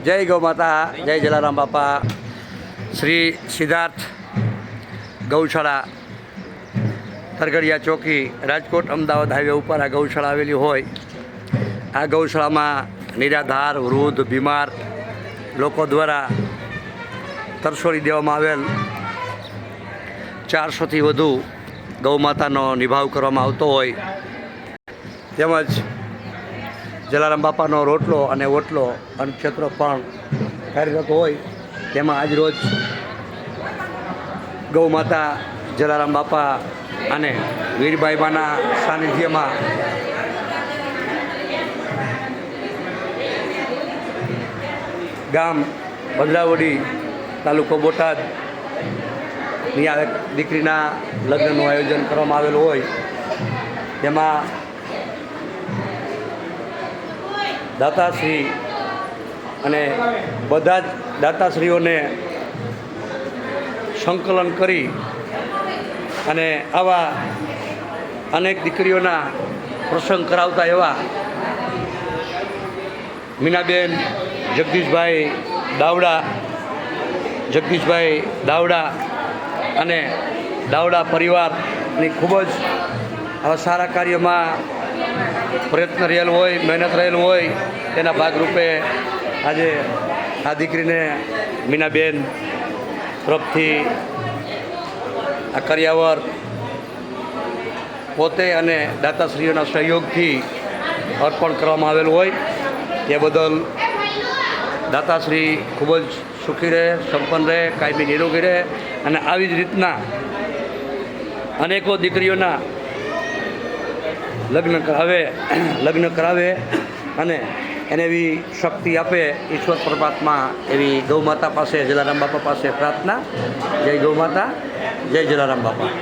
જય ગૌ માતા, જય જલારામ બાપા. શ્રી સિદ્ધાર્થ ગૌશાળા, તરગડિયા ચોકી, રાજકોટ અમદાવાદ હાઈવે ઉપર આ ગૌશાળા આવેલી હોય. આ ગૌશાળામાં નિરાધાર, વૃદ્ધ, બીમાર લોકો દ્વારા તરછોડી દેવામાં આવેલ 400થી વધુ ગૌ માતાનો નિભાવ કરવામાં આવતો હોય. તેમજ જલારામ બાપાનો રોટલો અને ઓટલો અન્નક્ષેત્રો પણ કાર્યરત હોય. તેમાં આજરોજ ગૌ માતા જલારામ બાપા અને વીરબાઈમાના સાનિધ્યમાં ગામ ભદ્રાવડી, તાલુકો બોટાદની આ દીકરીના લગ્નનું આયોજન કરવામાં આવેલું હોય. તેમાં દાતાશ્રી અને બધા જ દાતાશ્રીઓને સંકલન કરી અને આવા અનેક દીકરીઓના પ્રસંગ કરાવતા એવા મીનાબેન જગદીશભાઈ દાવડા અને દાવડા પરિવારની ખૂબ જ આવા સારા કાર્યમાં પ્રયત્ન રહેલ હોય, મહેનત રહેલ હોય. તેના ભાગરૂપે આજે આ દીકરીને મીનાબેન તરફથી આ કર્યાવર પોતે અને દાતાશ્રીઓના સહયોગથી અર્પણ કરવામાં આવેલું હોય. તે બદલ દાતાશ્રી ખૂબ જ સુખી રહે, સંપન્ન રહે, કાયમી નિરોગી રહે અને આવી જ રીતના અનેકો દીકરીઓના લગ્ન કરાવે અને એને એવી શક્તિ આપે ઈશ્વર પરમાત્મા. એવી ગૌ માતા પાસે, જલારામ બાપા પાસે પ્રાર્થના. જય ગૌ માતા, જય જલારામ બાપા.